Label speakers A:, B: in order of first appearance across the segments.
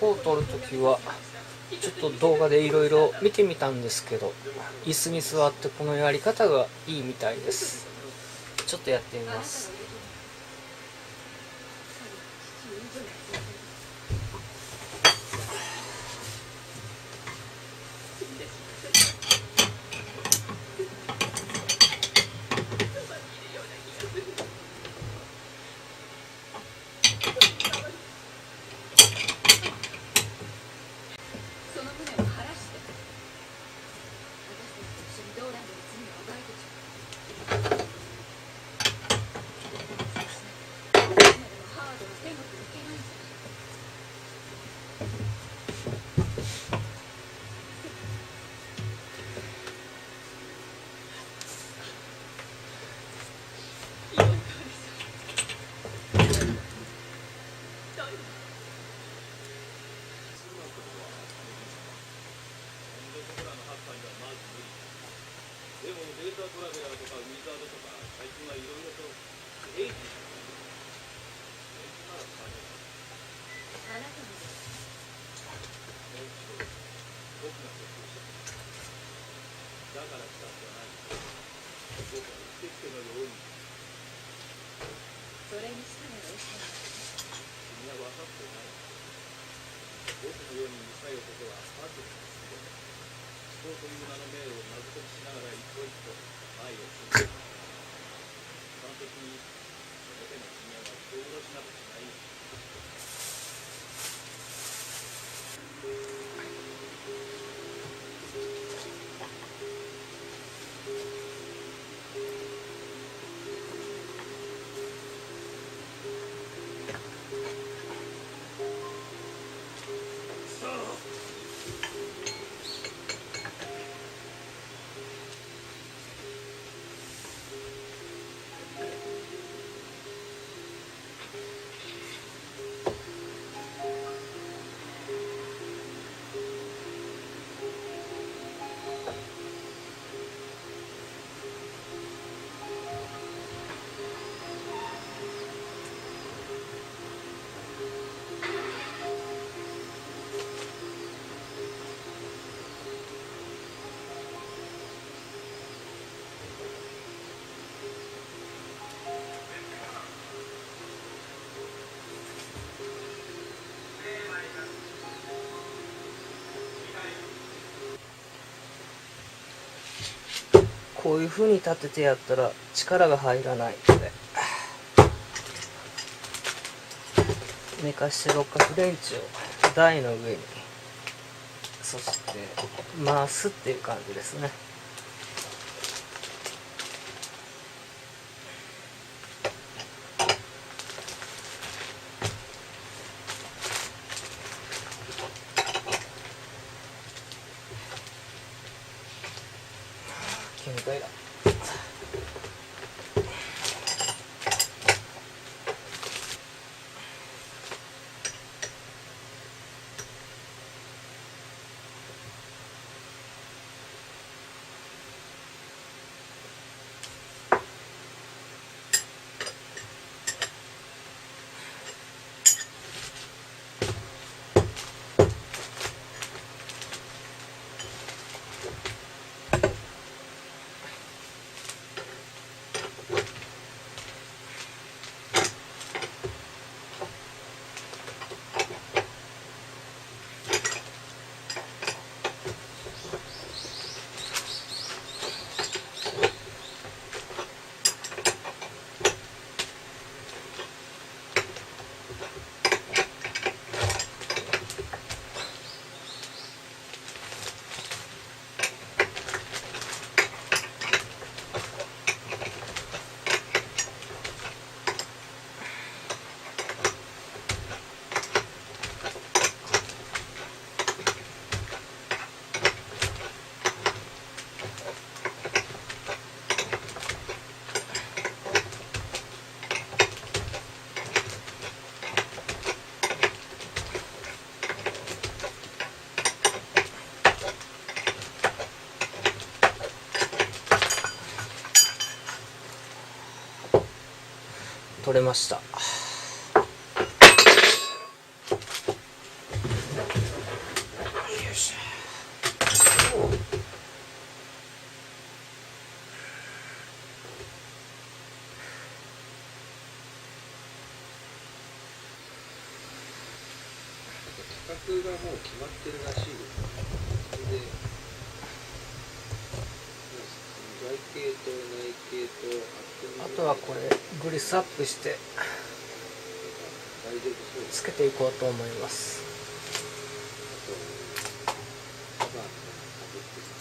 A: を撮るときはちょっと動画でいろいろ見てみたんですけど、椅子に座ってこのやり方がいいみたいです。ちょっとやってみます。
B: でもデータトラベラーとかウィザードとか最近はいろいろとエイジなら使えない。あなたももう一度僕が設定しただから来たんじゃない。僕はうってつけのようにそれにしたら君は分かってない。僕のようにうるさい男はパズルが好きで思考という名の命を謎解きしながら一歩一歩前を進む。完璧にその手の君は人殺しなどしない。
A: こういう風に立ててやったら力が入らないので、寝かして六角レンチを台の上に、そして回すっていう感じですね。限界だ。取れました。
B: がもう決まってるらしいです。それで外形と内形と
A: あとはこれグリスアップして
B: 大丈夫そうです。
A: つけていこうと思います。
B: あとカバーとか被ってるか。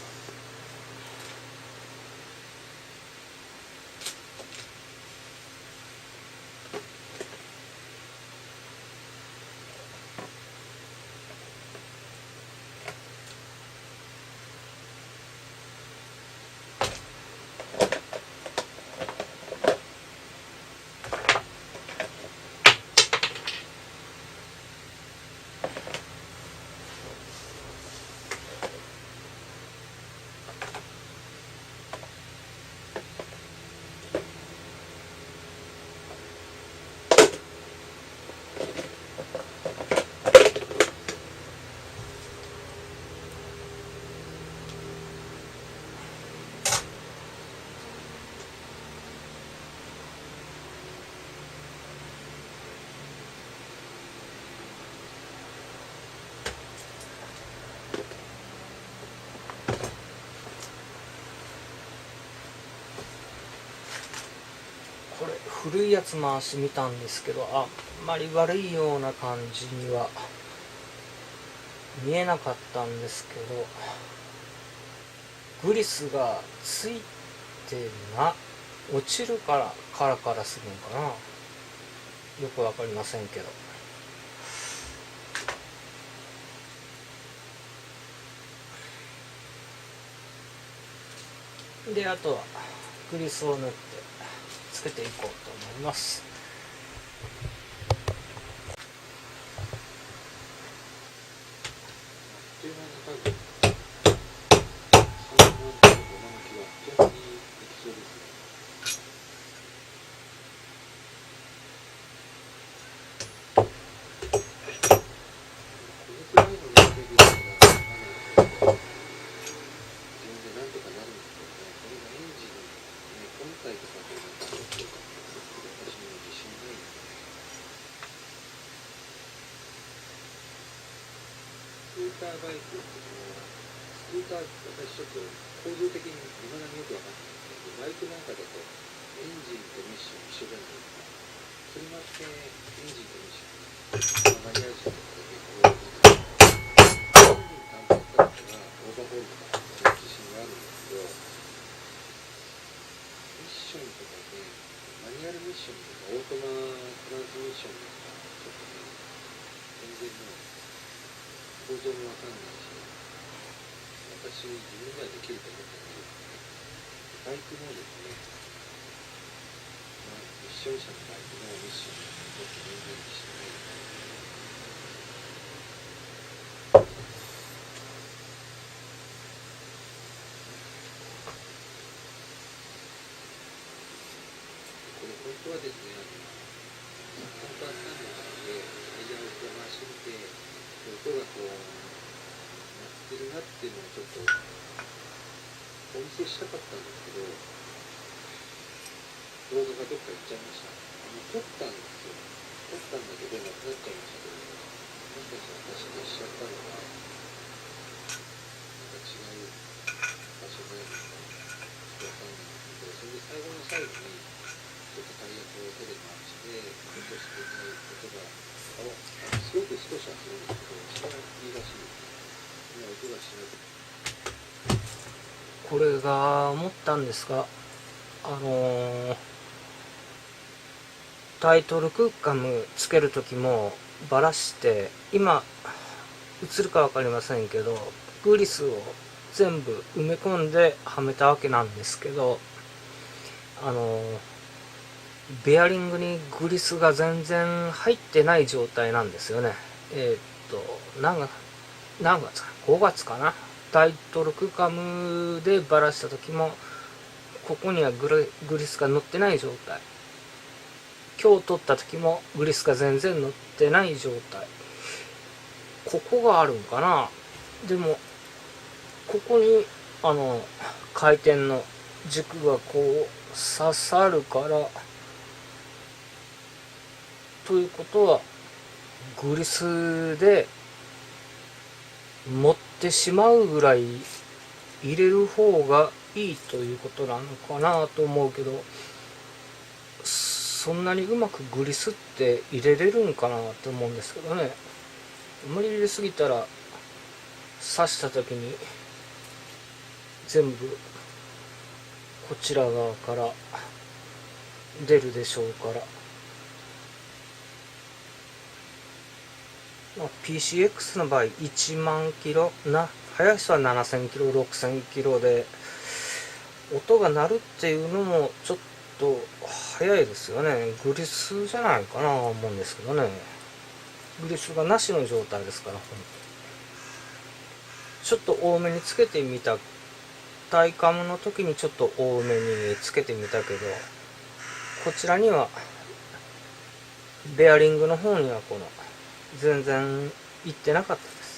A: これ古いやつ回してみたんですけど、あんまり悪いような感じには見えなかったんですけど、グリスがついて落ちるからカラカラするのかな、よくわかりませんけど。で、あとはグリスを塗ってつけていこうと思います。
B: という間に多分3万とか5万キロあっという間にいきそうですね。このくらいの年齢ですからまだ全然なんとかなるんですけどね。これがエンジンね、今回とかでなんかちょっと私も自信ないんで、スクーターバイクってスクーター私ちょっと構造的に未だによく分かってないんですけど、バイクなんかだとエンジンとミッション一緒じゃないですか。車ってエンジンとミッションマニュアル車とかで結構エンジン単発だったらオーバーホールとかする自信があるんですけど、ミッションとかね、マニュアルミッションとかオートマトランスミッションとかちょっとね、全然もう構造もわかんないし、私自分ではできると思ってないですね。バイクもですね、ミッション車のバイクのミッションちょっと全然自信ないです。これ本当はですね、本当はスタンドでタイヤをこう回してみて、音がこう鳴ってるなっていうのをちょっとお見せしたかったんですけど、動画がどっか行っちゃいました。撮ったんですよ。撮ったんだけどなくなっちゃいましたけど、もしかしたら私がしちゃったのが、なんか違う場所にあるのか、ちょっとわかんないんですけど、それで最後の最後に、ちょっとタイヤを手で回して落としてない音がすごく少しはするんですけど、それはいいらしいですね。今音がしない。
A: これが思ったんですが、タイトルクッカムつける時もバラして、今映るか分かりませんけどグリスを全部埋め込んではめたわけなんですけど、ベアリングにグリスが全然入ってない状態なんですよね。何月か5月かな、タイトルクカムでバラした時もここにはグリスが乗ってない状態、今日撮った時もグリスが全然乗ってない状態、ここがあるんかな。でもここに回転の軸がこう刺さるから、ということはグリスで持ってしまうぐらい入れる方がいいということなのかなと思うけど、そんなにうまくグリスって入れれるんかなって思うんですけどね。あまり入れすぎたら刺した時に全部こちら側から出るでしょうから、PCX の場合1万キロ速い人は7000キロ6000キロで音が鳴るっていうのもちょっと早いですよね。グリスじゃないかなと思うんですけどね。グリスがなしの状態ですから、ちょっと多めにつけてみた。タイカムの時にちょっと多めにつけてみたけど、こちらにはベアリングの方には全然いってなかったです。